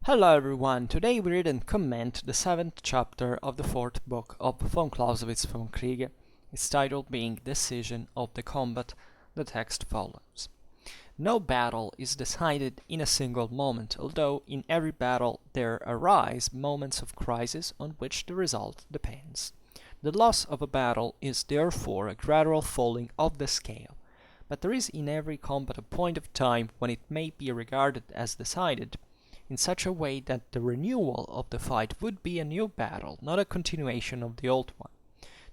Hello everyone, today we read and comment the 7th chapter of the 4th book of von Clausewitz Vom Kriege, its title being Decision of the Combat. The text follows. No battle is decided in a single moment, although in every battle there arise moments of crisis on which the result depends. The loss of a battle is therefore a gradual falling of the scale, but there is in every combat a point of time when it may be regarded as decided, in such a way that the renewal of the fight would be a new battle, not a continuation of the old one.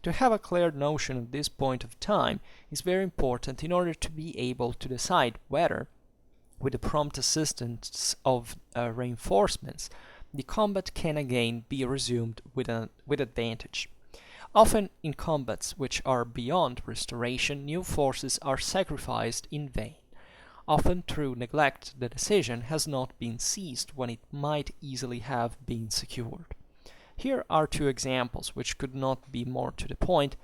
To have a clear notion of this point of time is very important in order to be able to decide whether, with the prompt assistance of reinforcements, the combat can again be resumed with advantage. Often in combats which are beyond restoration, new forces are sacrificed in vain. Often through neglect the decision has not been seized when it might easily have been secured. Here are two examples which could not be more to the point.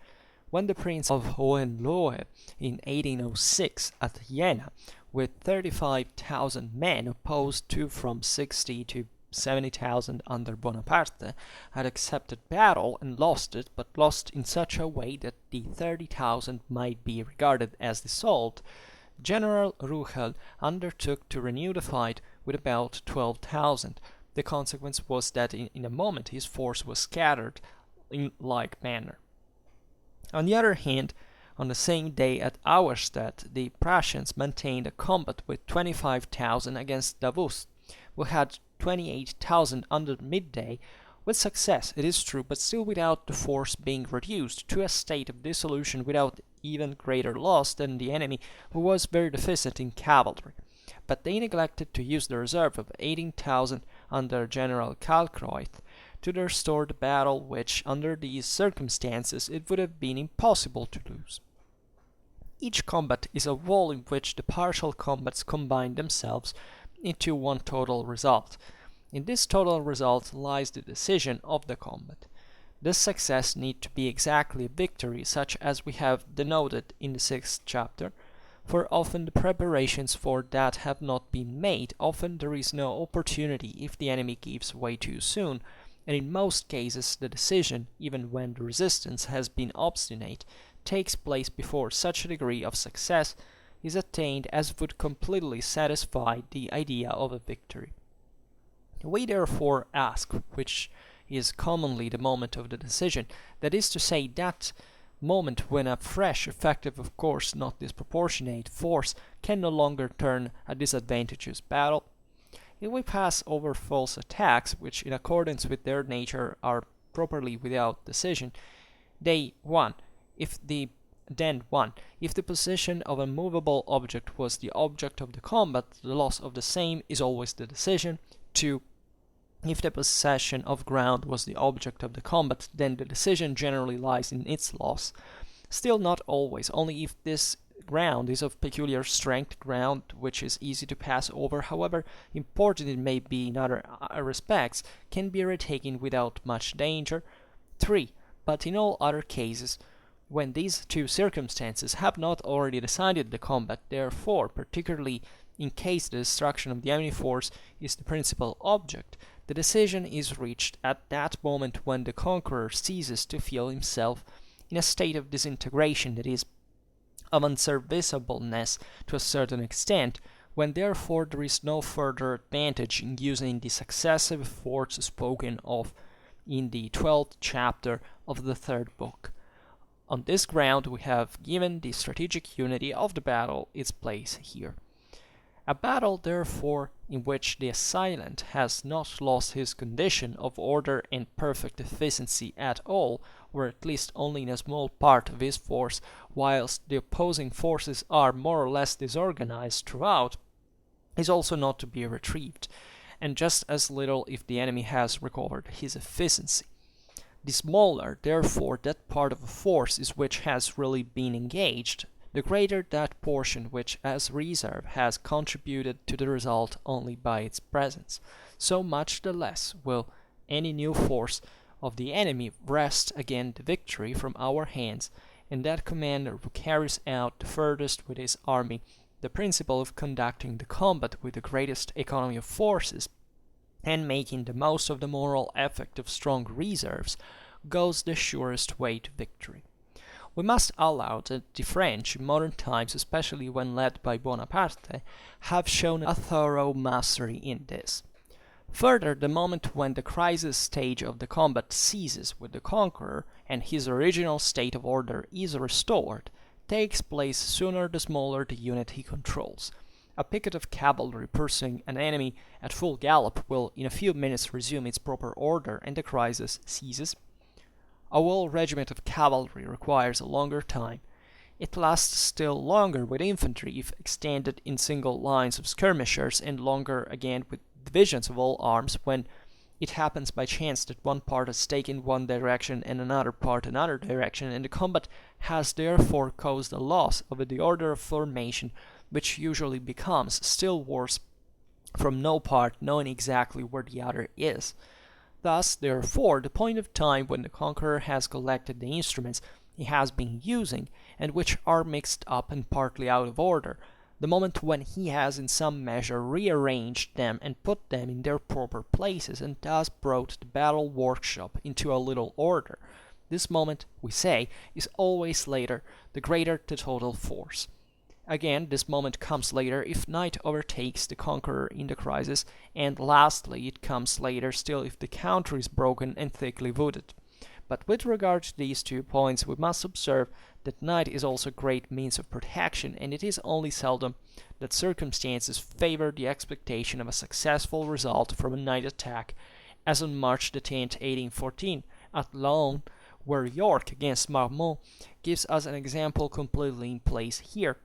When the Prince of Hohenlohe in 1806 at Jena, with 35,000 men opposed to from 60 to 70,000 under Bonaparte, had accepted battle and lost it, but lost in such a way that the 30,000 might be regarded as dissolved, General Ruchel undertook to renew the fight with about 12,000. The consequence was that in a moment his force was scattered in like manner. On the other hand, on the same day at Auerstedt, the Prussians maintained a combat with 25,000 against Davoust, who had 28,000 under midday, with success, it is true, but still without the force being reduced to a state of dissolution without even greater loss than the enemy, who was very deficient in cavalry. But they neglected to use the reserve of 18,000 under General Kalkreuth to restore the battle which, under these circumstances, it would have been impossible to lose. Each combat is a whole in which the partial combats combine themselves into one total result. In this total result lies the decision of the combat. This success need to be exactly a victory, such as we have denoted in the 6th chapter, for often the preparations for that have not been made, often there is no opportunity if the enemy gives way too soon, and in most cases the decision, even when the resistance has been obstinate, takes place before such a degree of success is attained as would completely satisfy the idea of a victory. We therefore ask which is commonly the moment of the decision, that is to say, that moment when a fresh, effective, of course not disproportionate, force can no longer turn a disadvantageous battle. If we pass over false attacks, which in accordance with their nature are properly without decision, they then 1. If the position of a movable object was the object of the combat, the loss of the same is always the decision. 2. If the possession of ground was the object of the combat, then the decision generally lies in its loss. Still not always, only if this ground is of peculiar strength, ground which is easy to pass over, however important it may be in other respects, can be retaken without much danger. 3. But in all other cases, when these two circumstances have not already decided the combat, therefore, particularly in case the destruction of the enemy force is the principal object, the decision is reached at that moment when the conqueror ceases to feel himself in a state of disintegration, that is, of unserviceableness to a certain extent, when therefore there is no further advantage in using the successive force spoken of in the 12th chapter of the 3rd book. On this ground we have given the strategic unity of the battle its place here. A battle, therefore, in which the assailant has not lost his condition of order and perfect efficiency at all, or at least only in a small part of his force, whilst the opposing forces are more or less disorganized throughout, is also not to be retrieved, and just as little if the enemy has recovered his efficiency. The smaller, therefore, that part of a force is which has really been engaged, the greater that portion which as reserve has contributed to the result only by its presence, so much the less will any new force of the enemy wrest again the victory from our hands, and that commander who carries out the furthest with his army the principle of conducting the combat with the greatest economy of forces and making the most of the moral effect of strong reserves goes the surest way to victory. We must allow that the French in modern times, especially when led by Bonaparte, have shown a thorough mastery in this. Further, the moment when the crisis stage of the combat ceases with the conqueror and his original state of order is restored, takes place sooner the smaller the unit he controls. A picket of cavalry pursuing an enemy at full gallop will in a few minutes resume its proper order and the crisis ceases. A whole regiment of cavalry requires a longer time. It lasts still longer with infantry if extended in single lines of skirmishers, and longer again with divisions of all arms when it happens by chance that one part has taken one direction and another part another direction, and the combat has therefore caused a loss of the order of formation, which usually becomes still worse from no part knowing exactly where the other is. Thus, therefore, the point of time when the conqueror has collected the instruments he has been using, and which are mixed up and partly out of order, the moment when he has in some measure rearranged them and put them in their proper places, and thus brought the battle workshop into a little order, this moment, we say, is always later, the greater the total force. Again, this moment comes later if night overtakes the conqueror in the crisis, and lastly it comes later still if the country is broken and thickly wooded. But with regard to these 2 points, we must observe that night is also a great means of protection, and it is only seldom that circumstances favor the expectation of a successful result from a night attack, as on March the 10th, 1814, at Laon, where York against Marmont gives us an example completely in place here.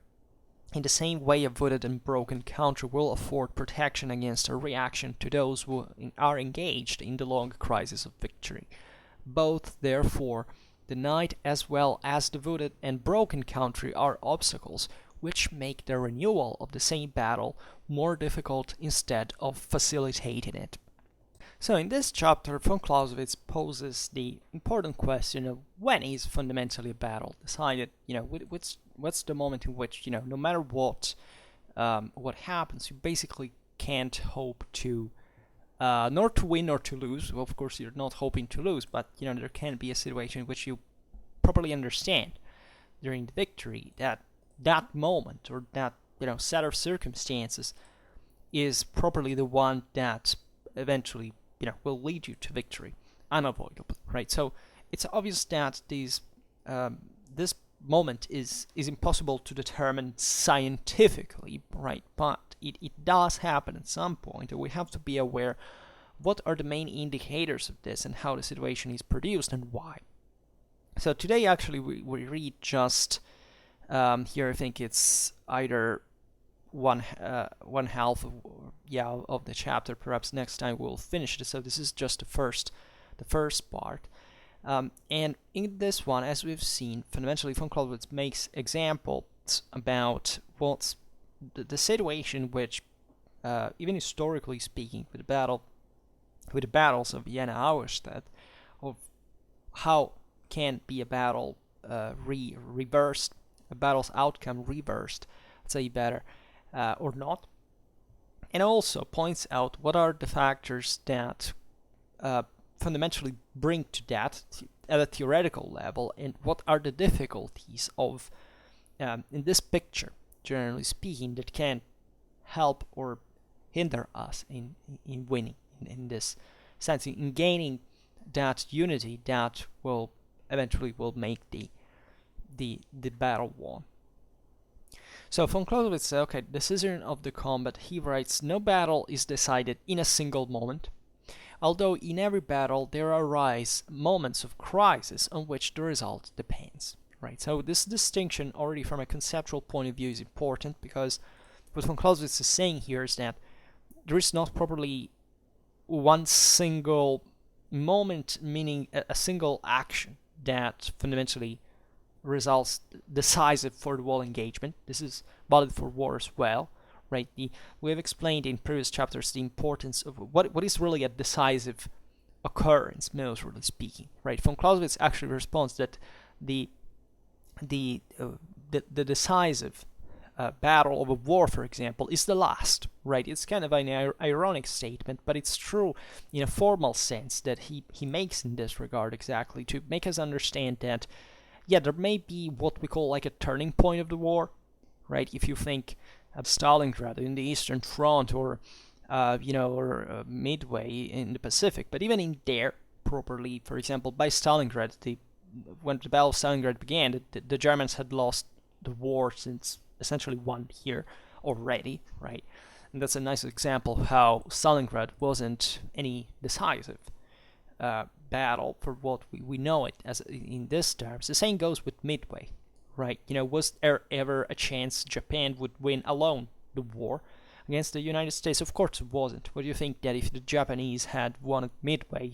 In the same way, a wooded and broken country will afford protection against a reaction to those who are engaged in the long crisis of victory. Both, therefore, the night as well as the wooded and broken country are obstacles which make the renewal of the same battle more difficult instead of facilitating it. So in this chapter, von Clausewitz poses the important question of when is fundamentally a battle decided. What's the moment in which, no matter what happens, you basically can't hope to nor to win nor to lose. Well, of course, you're not hoping to lose, but there can be a situation in which you properly understand during the victory that that moment or that set of circumstances is properly the one that eventually will lead you to victory, unavoidably, right? So it's obvious that this moment is impossible to determine scientifically, right? But it does happen at some point, and we have to be aware what are the main indicators of this and how the situation is produced and why. So today, actually, we read just here. I think it's either one half of the chapter. Perhaps next time we'll finish it. So this is just the first part. And in this one, as we've seen, fundamentally von Clausewitz makes examples about what's the situation which, even historically speaking, with the battles of Vienna, Auerstedt, of how can be a battle reversed, a battle's outcome reversed, let's say better, or not, and also points out what are the factors that fundamentally bring to that at a theoretical level, and what are the difficulties of in this picture, generally speaking, that can help or hinder us in winning in this sense, in gaining that unity that will eventually make the battle won. So von Clausewitz says, okay, decision of the combat, he writes, no battle is decided in a single moment, although in every battle there arise moments of crisis on which the result depends. Right. So this distinction, already from a conceptual point of view, is important, because what von Clausewitz is saying here is that there is not properly one single moment, meaning a single action that fundamentally results decisive for the whole engagement. This is valid for war as well, right? We have explained in previous chapters the importance of what is really a decisive occurrence, militarily speaking, right? Von Clausewitz actually responds that the decisive battle of a war, for example, is the last, right? It's kind of an ironic statement, but it's true in a formal sense that he makes in this regard, exactly to make us understand that, yeah, there may be what we call like a turning point of the war, right? If you think of Stalingrad in the Eastern Front, or Midway in the Pacific, but even in there, properly, for example, by Stalingrad, when the Battle of Stalingrad began, the Germans had lost the war since essentially 1 year already, right? And that's a nice example of how Stalingrad wasn't any decisive battle for what we know it as in this terms. The same goes with Midway, right? Was there ever a chance Japan would win alone the war against the United States? Of course it wasn't. What do you think that if the Japanese had won at Midway,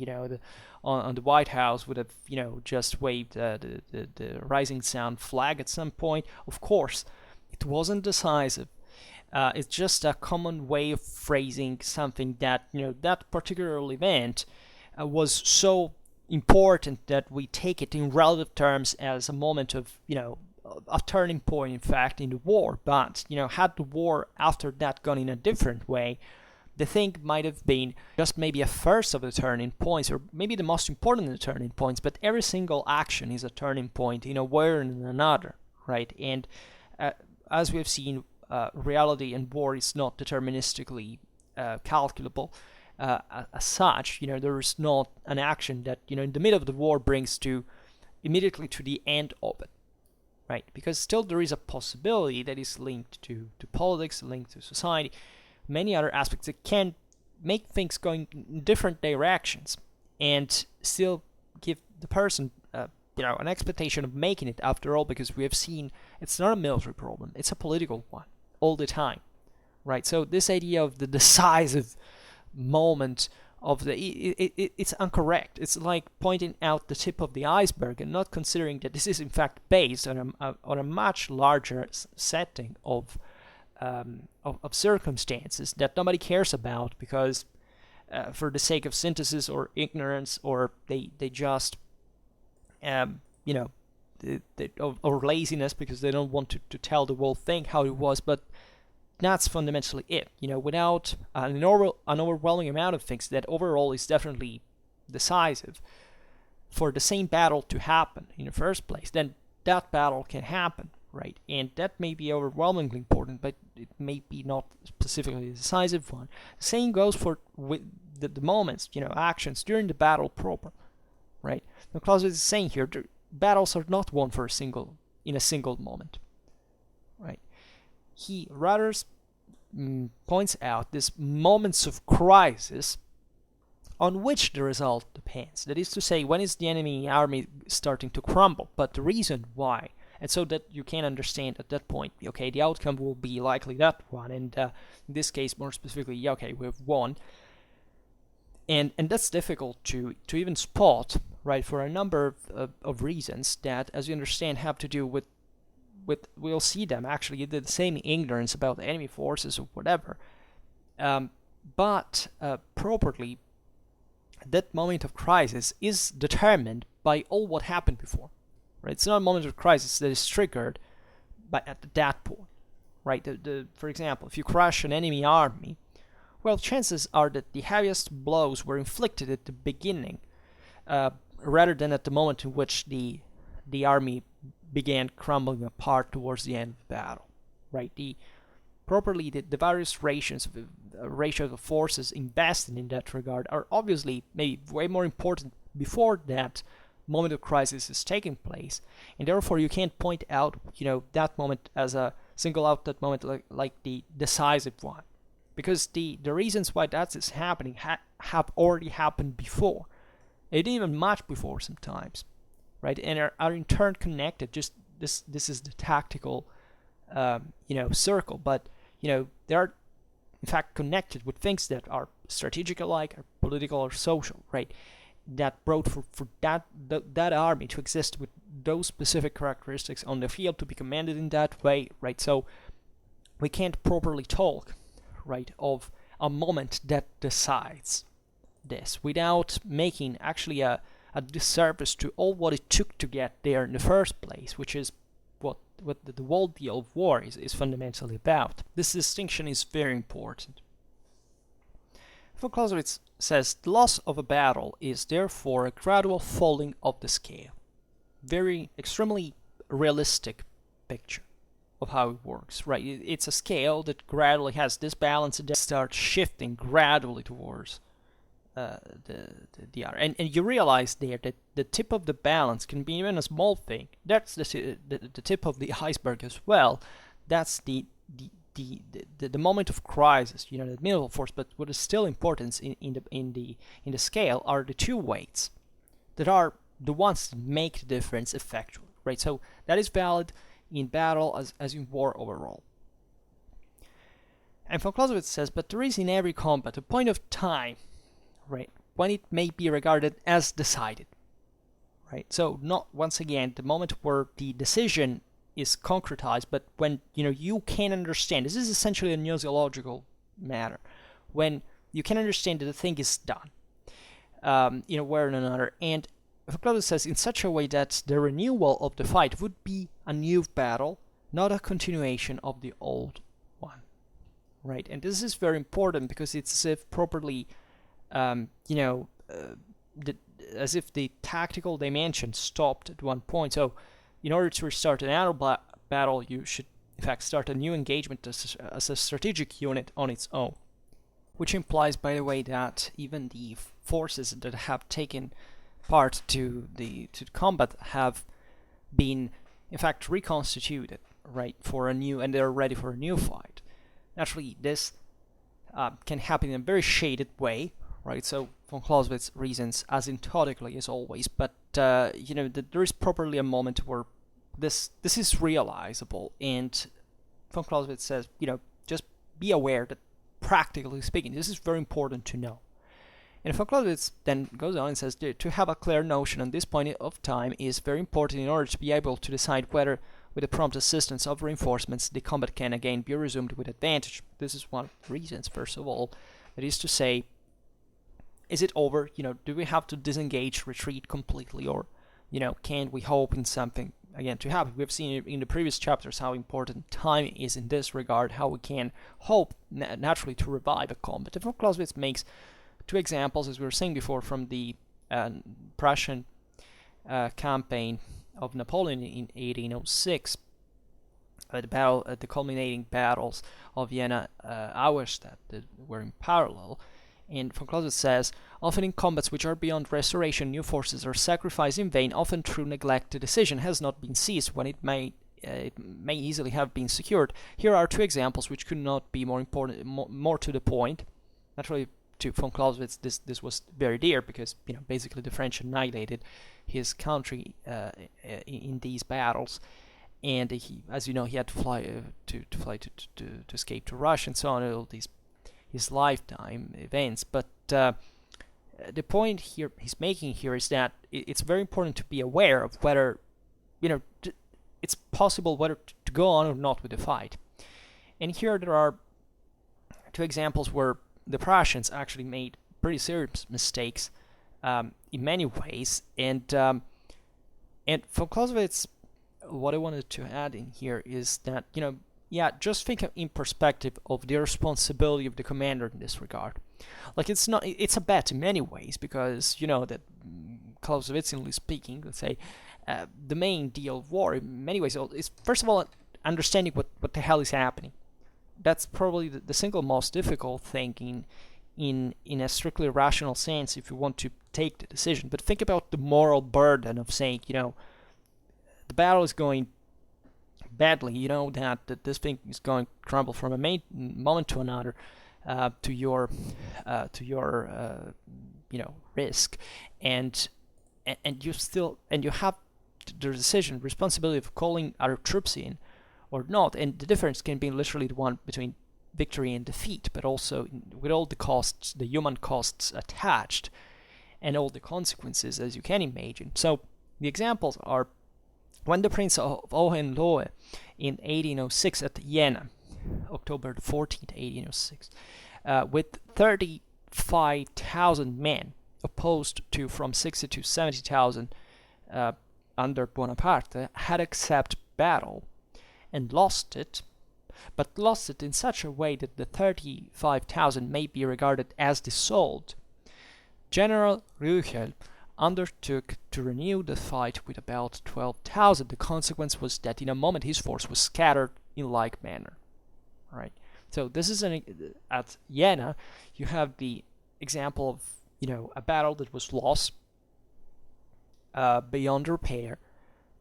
on the White House would have, just waved the rising sun flag at some point? Of course, it wasn't decisive. It's just a common way of phrasing something that, that particular event was so important that we take it in relative terms as a moment of, a turning point, in fact, in the war. But, had the war after that gone in a different way, the thing might have been just maybe a first of the turning points, or maybe the most important of the turning points, but every single action is a turning point in a way or in another, right? And as we have seen, reality and war is not deterministically calculable. As such, there is not an action that, in the middle of the war brings immediately to the end of it, right? Because still there is a possibility that is linked to politics, linked to society, many other aspects that can make things going in different directions and still give the person an expectation of making it after all, because we have seen it's not a military problem, it's a political one all the time, right? So this idea of the decisive moment of it's incorrect. It's like pointing out the tip of the iceberg and not considering that this is in fact based on a much larger setting of circumstances that nobody cares about because for the sake of synthesis or ignorance, or they just or laziness because they don't want to tell the whole thing how it was. But that's fundamentally it. Without an overwhelming amount of things that overall is definitely decisive for the same battle to happen in the first place, then that battle can happen, right? And that may be overwhelmingly important, but it may be not specifically a decisive one. The same goes for the moments, actions during the battle proper, right? Now Clausewitz is saying here, the battles are not won in a single moment, right? He rather points out these moments of crisis on which the result depends. That is to say, when is the enemy army starting to crumble, but the reason why. And so that you can understand at that point, okay, the outcome will be likely that one, and in this case, more specifically, okay, we've won. And that's difficult to even spot, right, for a number of reasons that, as you understand, have to do with we'll see them actually the same ignorance about the enemy forces or whatever, but properly, that moment of crisis is determined by all what happened before, right? It's not a moment of crisis that is triggered at that point, right? For example, if you crush an enemy army, well, chances are that the heaviest blows were inflicted at the beginning, rather than at the moment in which the army began crumbling apart towards the end of the battle, right? The various ratios of forces invested in that regard are obviously maybe way more important before that moment of crisis is taking place, and therefore you can't point out, that moment as a single out that moment like the decisive one, because the reasons why that is happening have already happened before, and even much before sometimes, right? And are in turn connected. Just this is the tactical, circle, but they are in fact connected with things that are strategic alike, or political or social, right? That brought for that army to exist with those specific characteristics on the field, to be commanded in that way, right? So we can't properly talk, right, of a moment that decides this without making actually a disservice to all what it took to get there in the first place, which is what the whole deal of war is fundamentally about. This distinction is very important. Von Clausewitz says the loss of a battle is therefore a gradual falling of the scale. Very extremely realistic picture of how it works, right? It's a scale that gradually has this balance and then starts shifting gradually towards the other. And you realize there that the tip of the balance can be even a small thing. That's the tip of the iceberg as well. That's the moment of crisis, the middle force. But what is still important in the scale are the two weights that are the ones that make the difference effectually, right? So that is valid in battle as in war overall. And von Clausewitz says, but there is in every combat a point of time, right, when it may be regarded as decided, right? So not, once again, the moment where the decision is concretized, but when, you can understand, this is essentially a gnosiological matter, when you can understand that the thing is done, in one way or another, and von Clausewitz says in such a way that the renewal of the fight would be a new battle, not a continuation of the old one, right? And this is very important because it's as if properly, as if the tactical dimension stopped at one point. So in order to restart another battle, you should in fact start a new engagement as a strategic unit on its own, which implies, by the way, that even the forces that have taken part to the combat have been in fact reconstituted, right, for a new, and they're ready for a new fight. Naturally, this can happen in a very shaded way, right? So von Clausewitz reasons asymptotically as always, but there is properly a moment where this is realizable, and von Clausewitz says, just be aware that practically speaking, this is very important to know. And von Clausewitz then goes on and says to have a clear notion on this point of time is very important in order to be able to decide whether, with the prompt assistance of reinforcements, the combat can again be resumed with advantage. This is one of the reasons, first of all, that is to say, is it over? Do we have to disengage, retreat completely, or, can we hope in something again to happen? We've seen in the previous chapters how important time is in this regard, how we can hope naturally to revive a combat. And von Clausewitz makes two examples, as we were saying before, from the Prussian campaign of Napoleon in 1806, the culminating battles of Vienna, Auerstadt, that were in parallel. And von Clausewitz says, often in combats which are beyond restoration, new forces are sacrificed in vain, often through neglect. The decision has not been seized when it may easily have been secured. Here are two examples which could not be more important, more to the point. Naturally, to von Clausewitz, this was very dear because basically the French annihilated his country in these battles, and he, as you know, he had to fly to escape to Russia and so on. All these his lifetime events, but the point here he's making here is that it's very important to be aware of whether it's possible whether to go on or not with the fight. And here there are two examples where the Prussians actually made pretty serious mistakes in many ways, and von Clausewitz, what I wanted to add in here is that just think in perspective of the responsibility of the commander in this regard. Like it's a bet in many ways because that Clausewitzianly speaking, let's say, the main deal of war in many ways is first of all understanding what the hell is happening. That's probably the single most difficult thing in a strictly rational sense if you want to take the decision. But think about the moral burden of saying, the battle is going badly, that this thing is going to crumble from a moment to another to your risk, and you have the decision, responsibility of calling other troops in or not, and the difference can be literally the one between victory and defeat, but also with all the costs, the human costs attached, and all the consequences, as you can imagine. So the examples are when the Prince of Hohenlohe in 1806 at Vienna, October 14th, 1806, with 35,000 men opposed to from 60 to 70,000 under Bonaparte, had accepted battle. and lost it, but lost it in such a way that the 35,000 may be regarded as dissolved, General Rüchel undertook to renew the fight with about 12,000. The consequence was that in a moment his force was scattered in like manner. Right. So this is at Jena. You have the example of a battle that was lost beyond repair,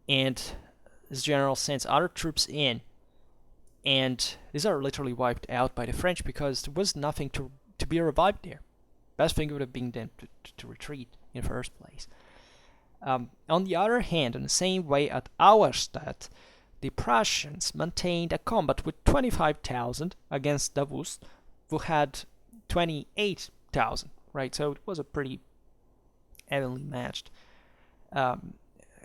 and this general sends other troops in, and these are literally wiped out by the French because there was nothing to be revived there. Best thing would have been then to retreat in the first place. On the other hand, in the same way at Auerstedt, the Prussians maintained a combat with 25,000 against Davoust, who had 28,000. Right, so it was a pretty evenly matched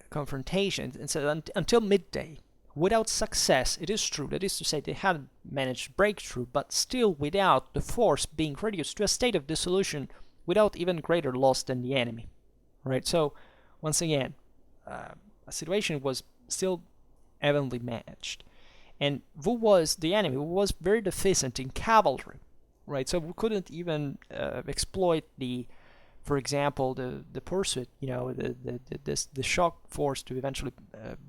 confrontation. And so until midday, without success, it is true, that is to say, they hadn't managed breakthrough, but still without the force being reduced to a state of dissolution without even greater loss than the enemy. Right, so once again, a situation was still evenly matched. And who was the enemy? Who was very deficient in cavalry. Right, so we couldn't even exploit for example, the pursuit, the shock force to eventually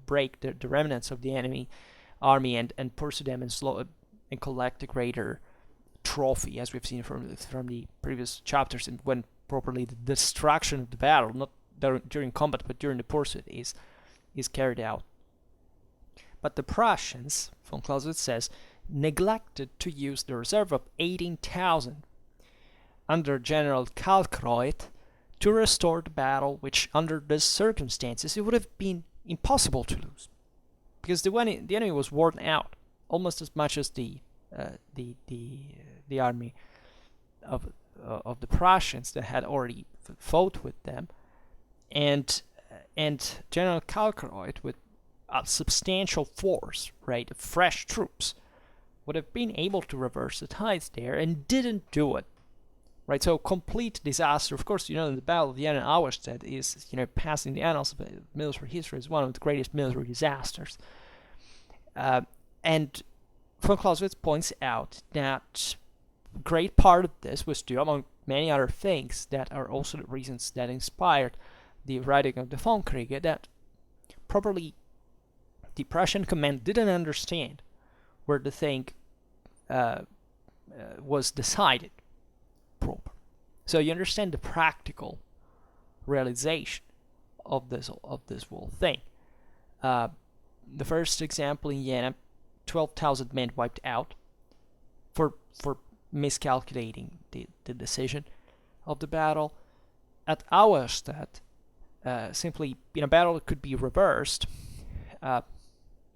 break the remnants of the enemy army and pursue them and collect a greater trophy, as we've seen from the previous chapters, and when properly the destruction of the battle, not during combat but during the pursuit, is carried out. But the Prussians, von Clausewitz says, neglected to use the reserve of 18,000 under General Kalkreuth to restore the battle, which under these circumstances it would have been impossible to lose, because the enemy was worn out almost as much as the army of the Prussians that had already fought with them, and General Kalkreuth with a substantial force, right, of fresh troops, would have been able to reverse the tides there, and didn't do it. Right, so complete disaster. Of course, the Battle of Jena and Auerstedt is, passing the annals of military history as one of the greatest military disasters. And von Clausewitz points out that a great part of this was due, among many other things, that are also the reasons that inspired the writing of the Vom Kriege, that probably the Prussian command didn't understand where the thing was decided proper. So you understand the practical realization of this whole thing. The first example in Jena, 12,000 men wiped out for miscalculating the decision of the battle. At Auerstedt, simply in a battle it could be reversed,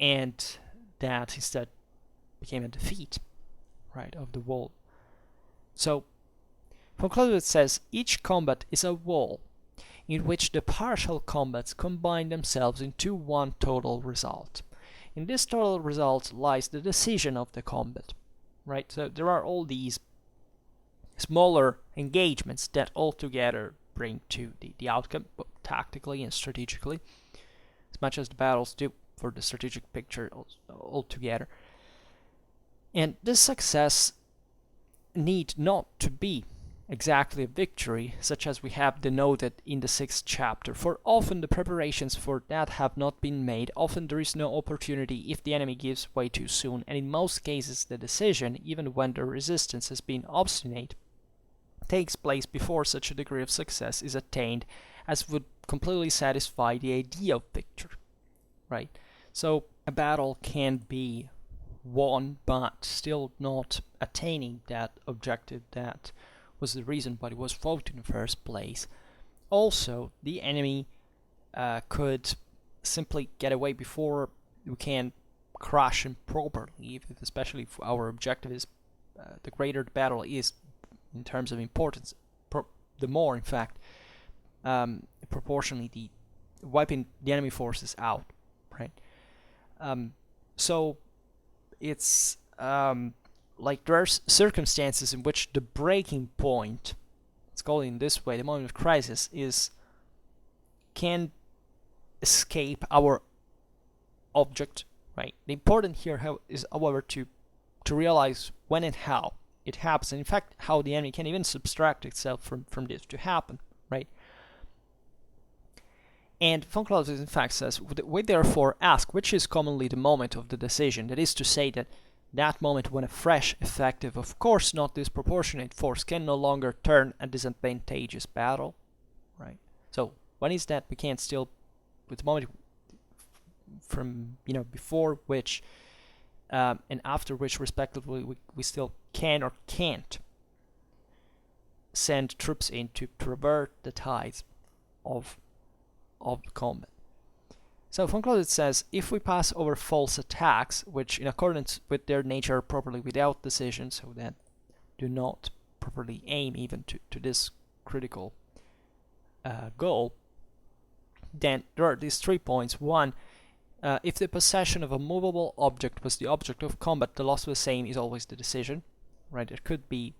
and that instead became a defeat, right, of the whole. So von Clausewitz says each combat is a whole in which the partial combats combine themselves into one total result. In this total result lies the decision of the combat, right? So there are all these smaller engagements that altogether bring to the outcome, both tactically and strategically, as much as the battles do for the strategic picture altogether. And this success need not to be exactly a victory, such as we have denoted in the 6th chapter, for often the preparations for that have not been made. Often there is no opportunity if the enemy gives way too soon, and in most cases the decision, even when the resistance has been obstinate, takes place before such a degree of success is attained as would completely satisfy the idea of victory, right? So a battle can be won, but still not attaining that objective that was the reason why it was fought in the first place. Also, the enemy could simply get away before we can crush him properly, especially if our objective is the greater the battle is in terms of importance, the more, in fact, proportionally the wiping the enemy forces out, right? So it's like there are circumstances in which the breaking point, let's call it in this way, the moment of crisis, can escape our object right? The important here is, however, to realize when and how it happens, and in fact, how the enemy can even subtract itself from this to happen, right? And von Clausewitz in fact says, we therefore ask which is commonly the moment of the decision, that is to say that moment when a fresh, effective, of course not disproportionate force can no longer turn a disadvantageous battle, right? So when is that? We can't still, with the moment from, before which and after which respectively we still can or can't send troops in to revert the tides of combat. So von Clausewitz says, if we pass over false attacks, which in accordance with their nature are properly without decision, so that do not properly aim even to this critical goal, then there are these 3 points. One, if the possession of a movable object was the object of combat, the loss of the same is always the decision, right? It could be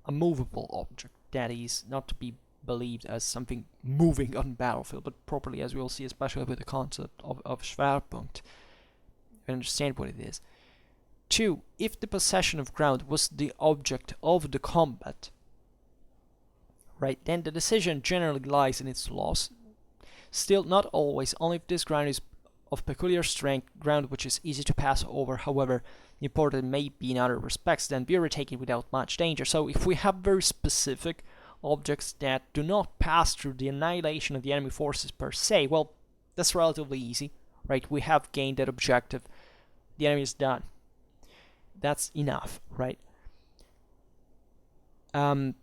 a movable object, that is not to be believed as something moving on the battlefield, but properly, as we will see, especially with the concept of Schwerpunkt, you understand what it is. 2, if the possession of ground was the object of the combat, right, then the decision generally lies in its loss. Still, not always, only if this ground is of peculiar strength, ground which is easy to pass over, however important may be in other respects, then be retaken without much danger. So if we have very specific objects that do not pass through the annihilation of the enemy forces per se, well, that's relatively easy, right? We have gained that objective, the enemy is done. That's enough, right? 3,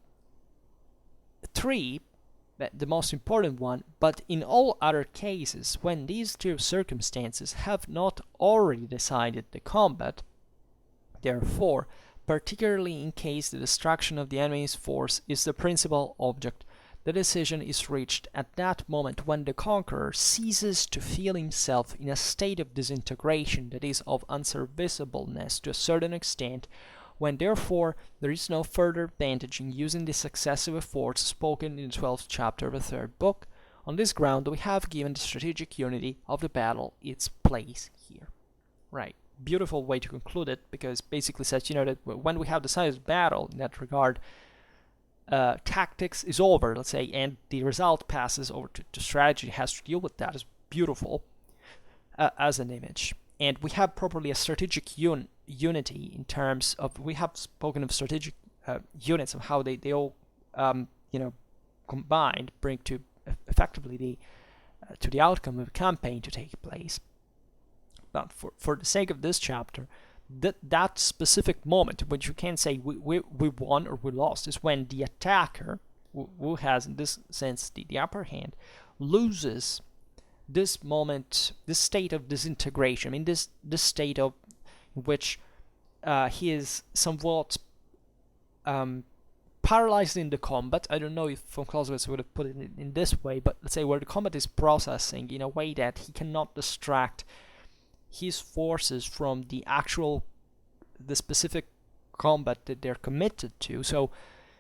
the most important one, but in all other cases, when these 2 circumstances have not already decided the combat, therefore, particularly in case the destruction of the enemy's force is the principal object, the decision is reached at that moment when the conqueror ceases to feel himself in a state of disintegration, that is, of unserviceableness to a certain extent, when therefore there is no further advantage in using the successive efforts spoken in the 12th chapter of the 3rd book. On this ground we have given the strategic unity of the battle its place here. Right. Beautiful way to conclude it, because basically says, that when we have decided battle in that regard, tactics is over, let's say, and the result passes over to strategy, has to deal with that. Is beautiful as an image. And we have properly a strategic unity in terms of, we have spoken of strategic units, of how they all, combined bring to effectively to the outcome of the campaign to take place. But for the sake of this chapter, that specific moment, which you can say we won or we lost, is when the attacker, who has in this sense the upper hand, loses this moment, this state of disintegration. I mean, this state of which he is somewhat paralyzed in the combat. I don't know if von Clausewitz would have put it in this way, but let's say where the combat is processing in a way that he cannot distract his forces from the specific combat that they're committed to. So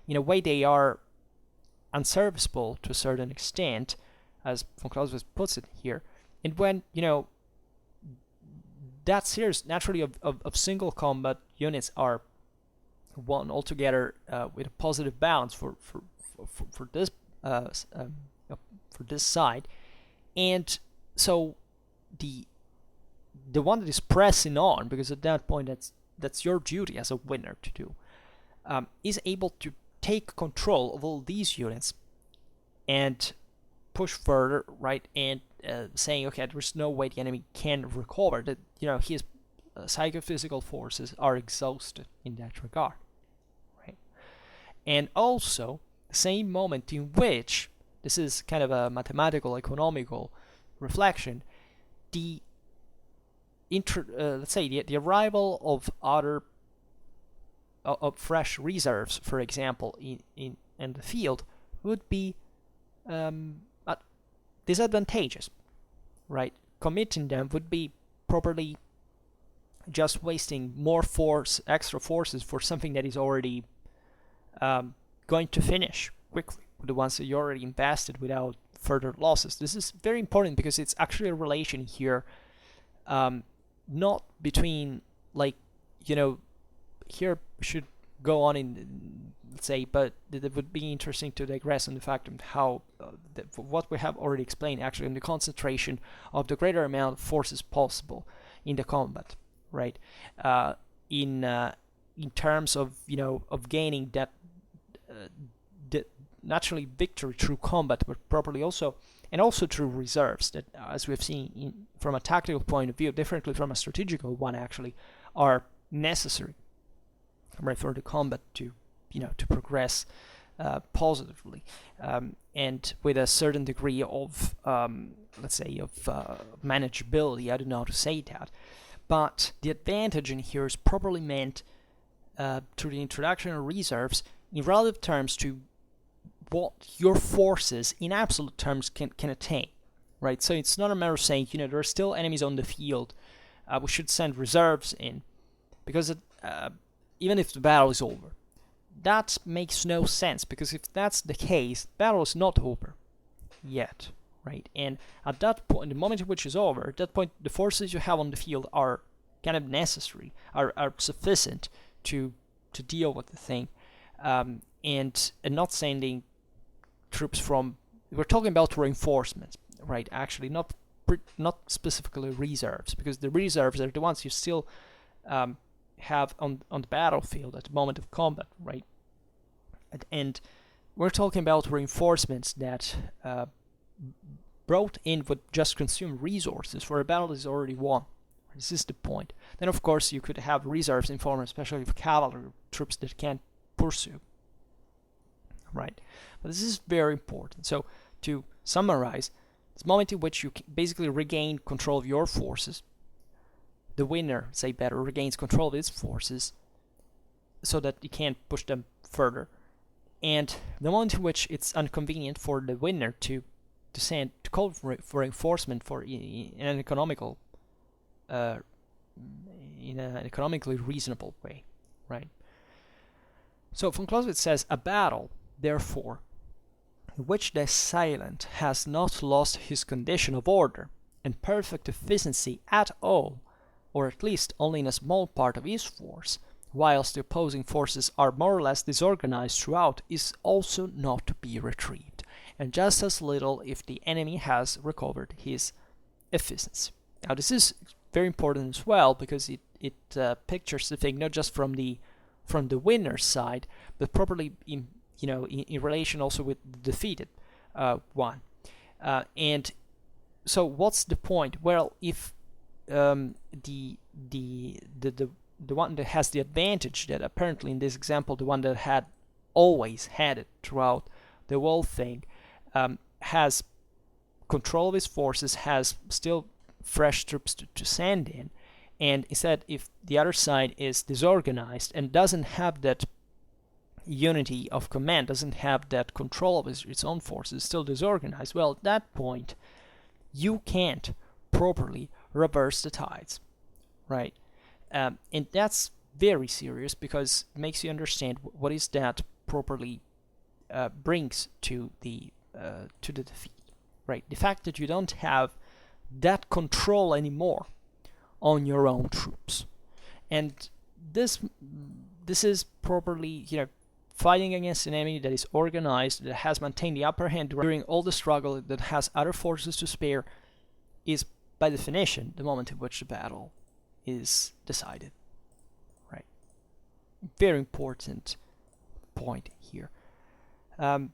in a way they are unserviceable to a certain extent, as von Clausewitz puts it here. And when, that series naturally of single combat units are won altogether with a positive balance for this for this side, and so the one that is pressing on, because at that point that's your duty as a winner to do, is able to take control of all these units and push further, right? And saying, okay, there's no way the enemy can recover. That his psychophysical forces are exhausted in that regard, right? And also the same moment in which this is kind of a mathematical, economical reflection, let's say the arrival of other of fresh reserves, for example, in the field would be disadvantageous, right? Committing them would be properly just wasting more extra forces for something that is already going to finish quickly, the ones that you already invested without further losses. This is very important because it's actually a relation here not between, like, here should go on in, let's say, but it would be interesting to digress on the fact of how what we have already explained, actually, in the concentration of the greater amount of forces possible in the combat, right? In terms of of gaining that naturally victory through combat, but properly also through reserves that, as we've seen from a tactical point of view, differently from a strategical one, actually are necessary, right, for the combat to progress positively, and with a certain degree of let's say of manageability. I don't know how to say that, but the advantage in here is properly meant through the introduction of reserves in relative terms to what your forces in absolute terms can attain, right? So it's not a matter of saying there are still enemies on the field, we should send reserves in, because even if the battle is over, that makes no sense, because if that's the case, battle is not over yet, right? And at that point, the moment in which it's over, at that point, the forces you have on the field are kind of necessary, are sufficient to deal with the thing, and not sending troops from. We're talking about reinforcements, right? Actually, not specifically reserves, because the reserves are the ones you still have on the battlefield at the moment of combat, right? And we're talking about reinforcements that brought in would just consume resources for a battle that is already won. This is the point. Then, of course, you could have reserves in form, especially of cavalry troops that can't pursue, right? But this is very important. So, to summarize, it's the moment in which you basically regain control of your forces. The winner, say better, regains control of his forces so that you can't push them further. And the moment in which it's inconvenient for the winner to call for reinforcement in an economically reasonable way, right? So von Clausewitz says, a battle, therefore, in which the assailant has not lost his condition of order and perfect efficiency at all, or at least only in a small part of his force, whilst the opposing forces are more or less disorganized throughout, is also not to be retrieved, and just as little if the enemy has recovered his efficiency. Now, this is very important as well, because it pictures the thing not just from the winner's side, but properly in relation also with the defeated one. And so, what's the point? Well, if the one that has the advantage, that apparently in this example the one that had always had it throughout the whole thing, has control of his forces, has still fresh troops to send in, and instead if the other side is disorganized and doesn't have that unity of command, doesn't have that control of its own forces, still disorganized, well, at that point you can't properly reverse the tides, right? And that's very serious, because it makes you understand what is that properly brings to the defeat, right? The fact that you don't have that control anymore on your own troops, and this is properly fighting against an enemy that is organized, that has maintained the upper hand during all the struggle, that has other forces to spare, is by definition the moment in which the battle is decided, right? Very important point here. Von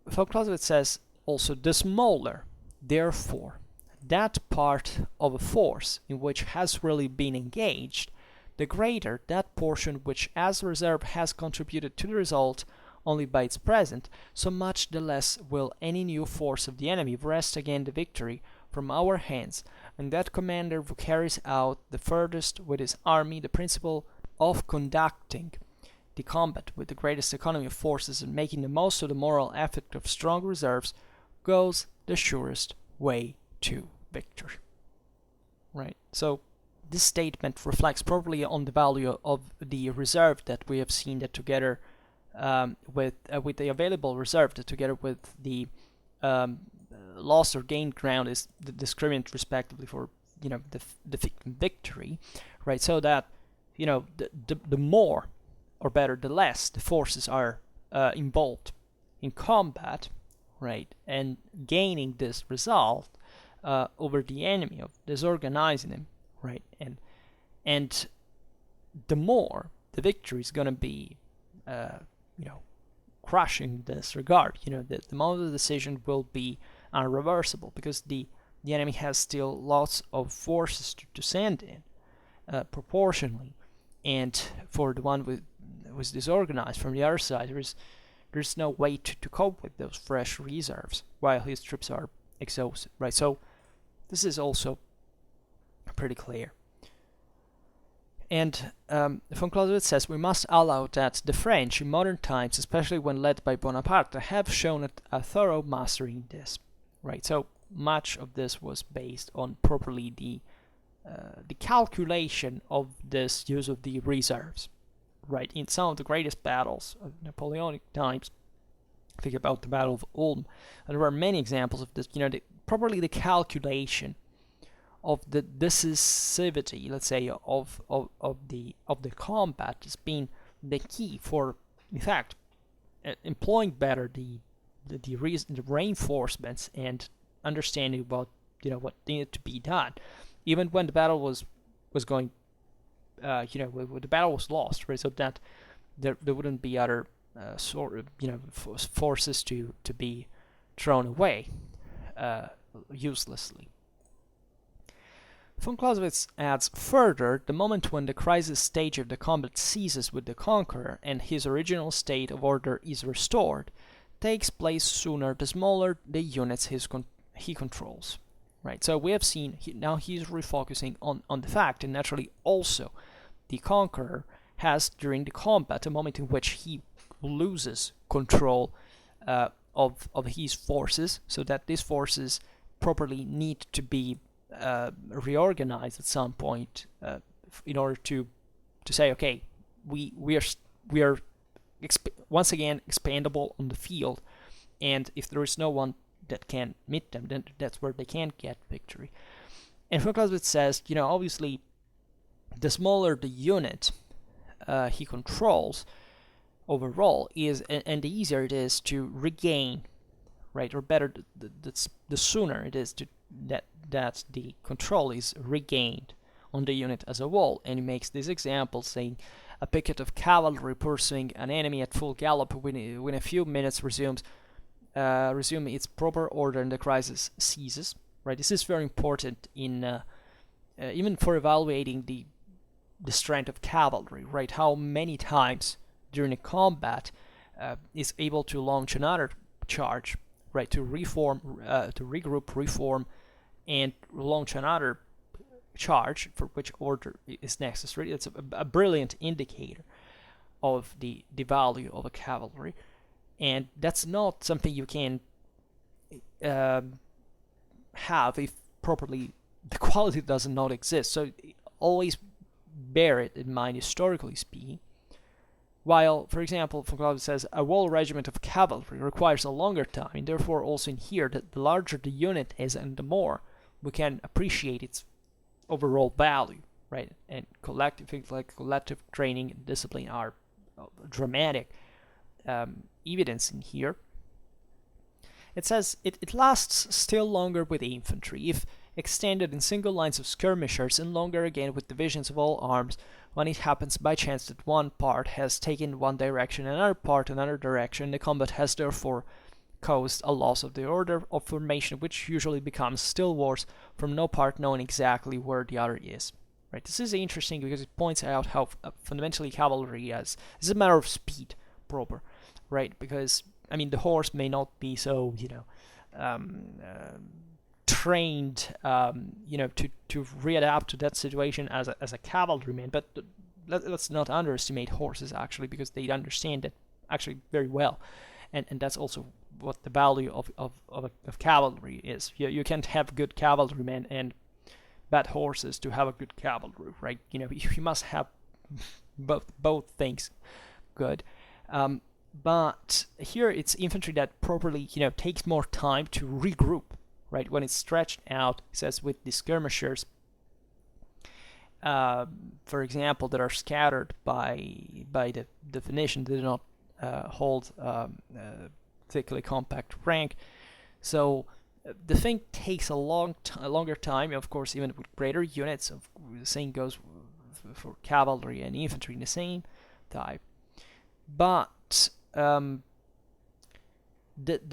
Clausewitz says also, the smaller, therefore, that part of a force in which has really been engaged, the greater that portion which as reserve has contributed to the result only by its presence, so much the less will any new force of the enemy wrest again the victory from our hands, and that commander who carries out the furthest with his army the principle of conducting the combat with the greatest economy of forces and making the most of the moral effect of strong reserves, goes the surest way to victory. Right? So this statement reflects properly on the value of the reserve that we have seen, that together with the available reserve, that together with the lost or gained ground is the discriminant respectively for the victory, right? So that the more, or better, the less the forces are involved in combat, right, and gaining this result over the enemy, of disorganizing him, right, and the more the victory is going to be, crushing this regard. The more the decision will be irreversible, because the enemy has still lots of forces to send in proportionally, and for the one who was disorganized from the other side, there's no way to cope with those fresh reserves while his troops are exhausted, right? So this is also pretty clear. And von Clausewitz says, we must allow that the French in modern times, especially when led by Bonaparte, have shown a thorough mastery in this, right? So much of this was based on properly the calculation of this use of the reserves, right? In some of the greatest battles of Napoleonic times, think about the Battle of Ulm, and there are many examples of this. Properly the calculation of the decisivity, let's say, of the combat has been the key for, in fact, employing better the reinforcements and understanding about what needed to be done, even when the battle was going, the battle was lost, right? So that there wouldn't be other forces to be thrown away uselessly. Von Clausewitz adds further, the moment when the crisis stage of the combat ceases with the conqueror and his original state of order is restored, takes place sooner the smaller the units he controls. Right, so we have seen, now he's refocusing on the fact, and naturally also the conqueror has during the combat a moment in which he loses control of his forces, so that these forces properly need to be reorganized at some point in order to say, okay, we are once again expandable on the field, and if there is no one that can meet them, then that's where they can get victory. And von Clausewitz says, obviously, the smaller the unit he controls overall is, and the easier it is to regain, right, or better, the sooner it is that the control is regained on the unit as a whole. And he makes this example, saying a picket of cavalry pursuing an enemy at full gallop within a few minutes resume its proper order and the crisis ceases. Right, this is very important in even for evaluating the strength of cavalry. Right, how many times during a combat is able to launch another charge, right, to regroup, reform, and launch another charge for which order is necessary. It's a brilliant indicator of the value of a cavalry, and that's not something you can have if properly the quality does not exist. So always bear it in mind, historically speaking. While, for example, von Clausewitz says a whole regiment of cavalry requires a longer time, and therefore also in here that the larger the unit is and the more we can appreciate its overall value, right? And things like collective training and discipline are dramatic evidence in here. It says it lasts still longer with infantry, if extended in single lines of skirmishers, and longer again with divisions of all arms, when it happens by chance that one part has taken one direction and another part another direction. The combat has therefore caused a loss of the order of formation, which usually becomes still worse from no part knowing exactly where the other is. Right. This is interesting because it points out how fundamentally cavalry is a matter of speed proper, right? Because the horse may not be so trained to readapt to that situation as a cavalryman, but let's not underestimate horses actually, because they understand it actually very well, and that's also what the value of cavalry is. You can't have good cavalrymen and bad horses to have a good cavalry, right? You must have both things good. But here it's infantry that properly takes more time to regroup, right? When it's stretched out, it says with the skirmishers, for example, that are scattered by the definition, they do not hold particularly compact rank. So the thing takes a longer time, of course, even with greater units. The same goes for cavalry and infantry in the same type. But the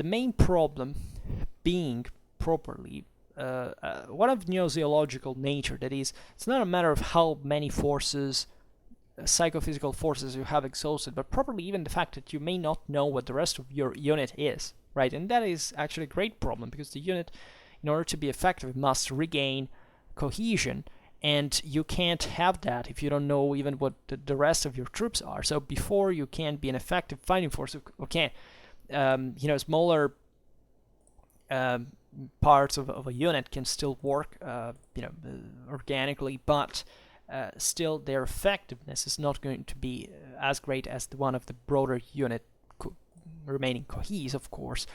main problem being properly one of gnoseological nature, that is, it's not a matter of how many forces, psychophysical forces you have exhausted, but probably even the fact that you may not know what the rest of your unit is, right? And that is actually a great problem, because the unit, in order to be effective, must regain cohesion, and you can't have that if you don't know even what the rest of your troops are. So before you can be an effective fighting force, okay, smaller parts of a unit can still work, organically, but still their effectiveness is not going to be as great as the one of the broader unit remaining cohesive, of course,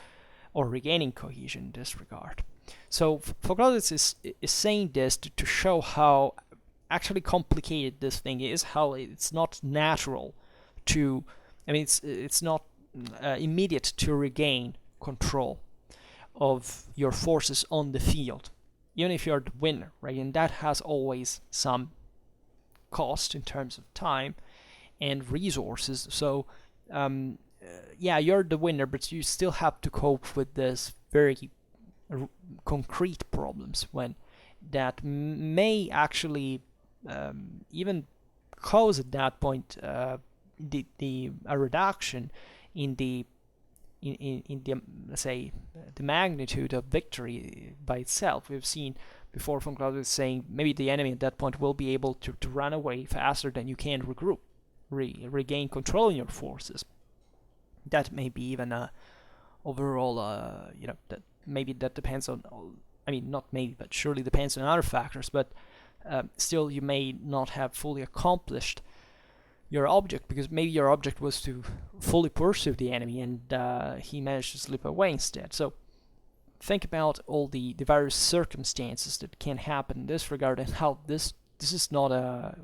or regaining cohesion in this regard. So Clausewitz is saying this to show how actually complicated this thing is, how it's not natural to, it's not immediate to regain control of your forces on the field, even if you're the winner, right? And that has always some cost in terms of time and resources. So you're the winner, but you still have to cope with this very concrete problems when that may actually even cause at that point a reduction in the let's say the magnitude of victory by itself. We've seen before from Clausewitz saying maybe the enemy at that point will be able to run away faster than you can regroup, regain control in your forces. That may be even overall, that maybe that depends on, not maybe, but surely depends on other factors, but still you may not have fully accomplished your object, because maybe your object was to fully pursue the enemy and he managed to slip away instead. So think about all the various circumstances that can happen in this regard, and how this is not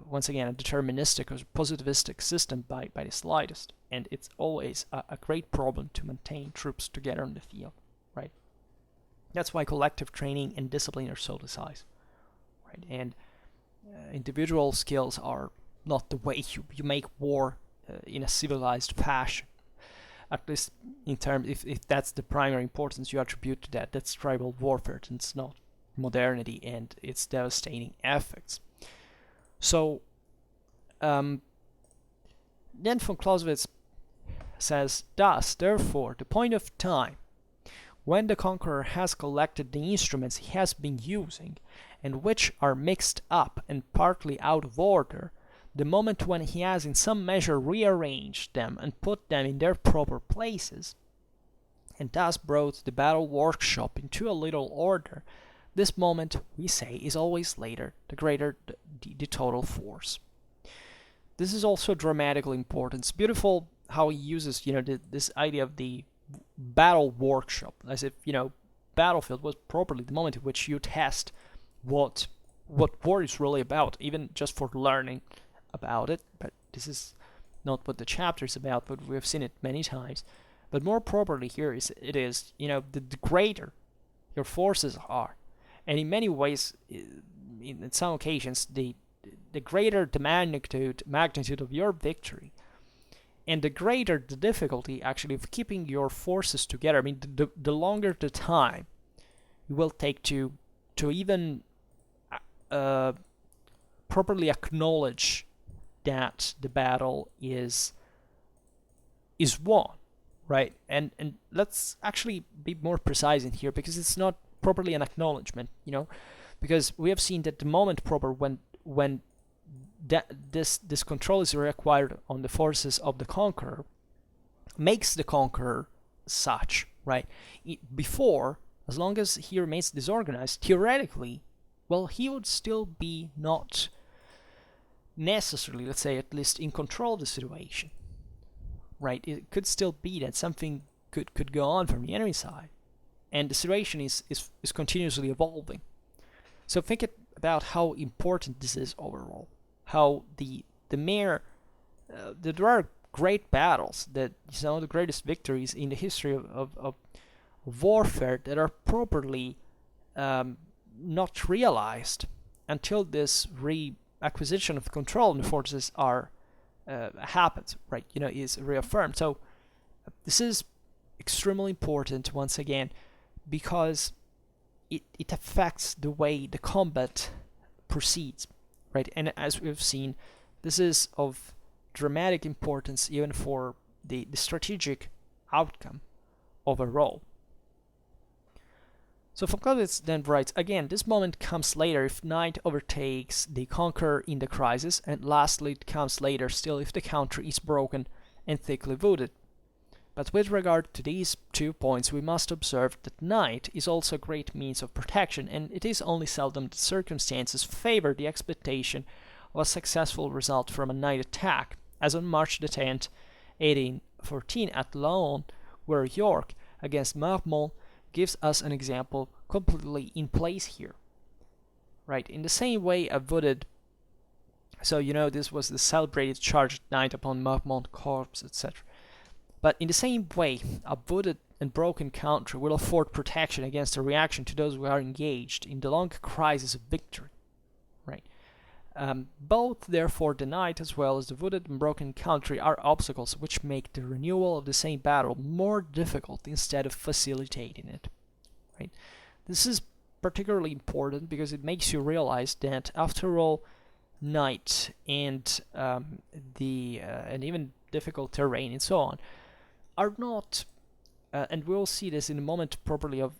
once again a deterministic or positivistic system by the slightest, and it's always a great problem to maintain troops together on the field, right? That's why collective training and discipline are so decisive, right? And individual skills are not the way you make war in a civilized fashion. At least in terms, if that's the primary importance you attribute to that, that's tribal warfare, and it's not modernity and its devastating effects. So then von Clausewitz says, thus, therefore, the point of time when the conqueror has collected the instruments he has been using, and which are mixed up and partly out of order, the moment when he has in some measure rearranged them and put them in their proper places, and thus brought the battle workshop into a little order, this moment, we say, is always later, the greater the total force. This is also dramatically important. It's beautiful how he uses, this idea of the battle workshop, as if, battlefield was properly the moment in which you test what war is really about, even just for learning about it. But this is not what the chapter is about, but we have seen it many times. But more properly here it is the greater your forces are, and in many ways, in some occasions, the greater the magnitude of your victory, and the greater the difficulty actually of keeping your forces together. The longer the time it will take to even properly acknowledge that the battle is won, right? And let's actually be more precise in here, because it's not properly an acknowledgement, because we have seen that the moment proper when this control is reacquired on the forces of the conqueror makes the conqueror such, right? Before, as long as he remains disorganized, theoretically, well, he would still be not necessarily, let's say, at least in control of the situation, right? It could still be that something could go on from the enemy side, and the situation is continuously evolving. So think it about how important this is overall. How the mere that there are great battles, that some of the greatest victories in the history of warfare that are properly not realized until this reacquisition of control in the fortresses are happens, right? Is reaffirmed. So this is extremely important once again, because it affects the way the combat proceeds, right? And as we've seen, this is of dramatic importance even for the strategic outcome overall. So Von Clausewitz then writes, again, this moment comes later if night overtakes the conqueror in the crisis, and lastly it comes later still if the country is broken and thickly wooded. But with regard to these 2 points, we must observe that night is also a great means of protection, and it is only seldom that circumstances favor the expectation of a successful result from a night attack, as on March the 10th, 1814 at Laon, where York against Marmont gives us an example completely in place here. Right, in the same way a wooded, so this was the celebrated charge at night upon Marmont corps, etc. But in the same way, a wooded and broken country will afford protection against a reaction to those who are engaged in the long crisis of victory. Right. Both, therefore, the night as well as the wooded and broken country are obstacles which make the renewal of the same battle more difficult instead of facilitating it. Right. This is particularly important because it makes you realize that, after all, night and and even difficult terrain and so on are not, and we'll see this in a moment properly of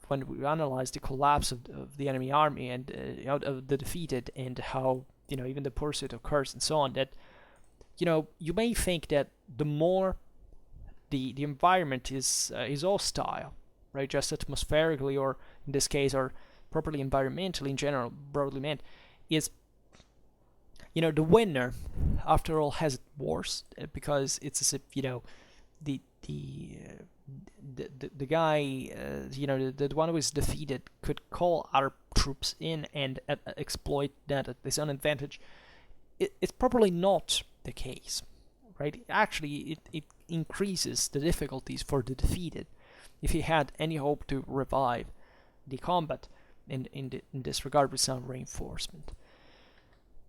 when we analyze the collapse of the enemy army and of the defeated, and how even the pursuit occurs and so on, that you may think that the more the environment is hostile, right, just atmospherically, or in this case, or properly environmentally in general, broadly meant, is the winner after all has it worse, because it's as if the guy, the one who is defeated could call other troops in and exploit that at his own advantage. It's probably not the case, right? Actually, it increases the difficulties for the defeated if he had any hope to revive the combat in this regard with some reinforcement.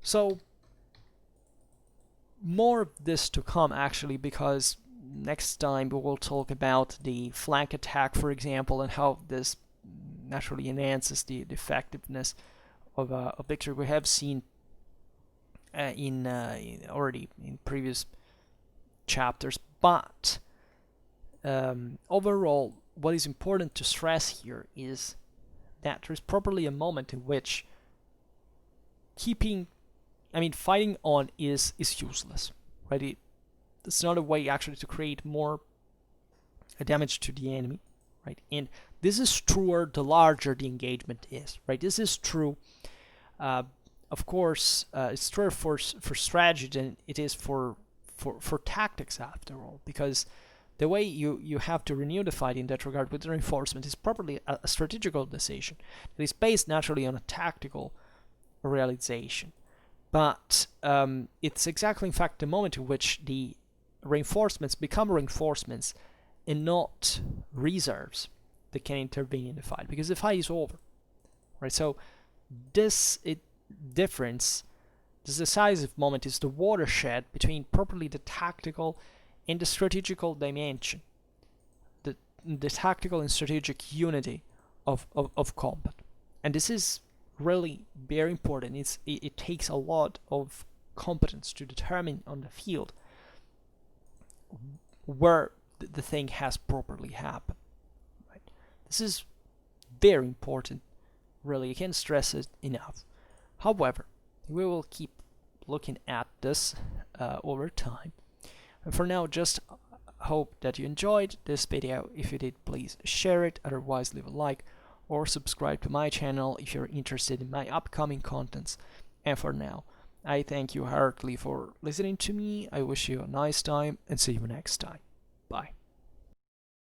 So, more of this to come, actually, because next time we will talk about the flank attack, for example, and how this naturally enhances the effectiveness of a victory. We have seen already in previous chapters, but overall, what is important to stress here is that there is probably a moment in which fighting on is useless, right? It's not a way actually to create more damage to the enemy, right? And this is truer the larger the engagement is, right? This is true, of course, it's true for strategy than it is for tactics, after all, because the way you have to renew the fight in that regard with reinforcement is probably a strategical decision. It is based naturally on a tactical realization. But it's exactly, in fact, the moment in which the reinforcements become reinforcements and not reserves that can intervene in the fight, because the fight is over, right? So this difference, this decisive moment, is the watershed between properly the tactical and the strategical dimension, the tactical and strategic unity of combat. And this is really very important. It takes a lot of competence to determine on the field where the thing has properly happened. Right? This is very important, really. I can't stress it enough. However, we will keep looking at this over time. And for now, just hope that you enjoyed this video. If you did, please share it. Otherwise, leave a like or subscribe to my channel if you're interested in my upcoming contents. And for now, I thank you heartily for listening to me. I wish you a nice time and see you next time.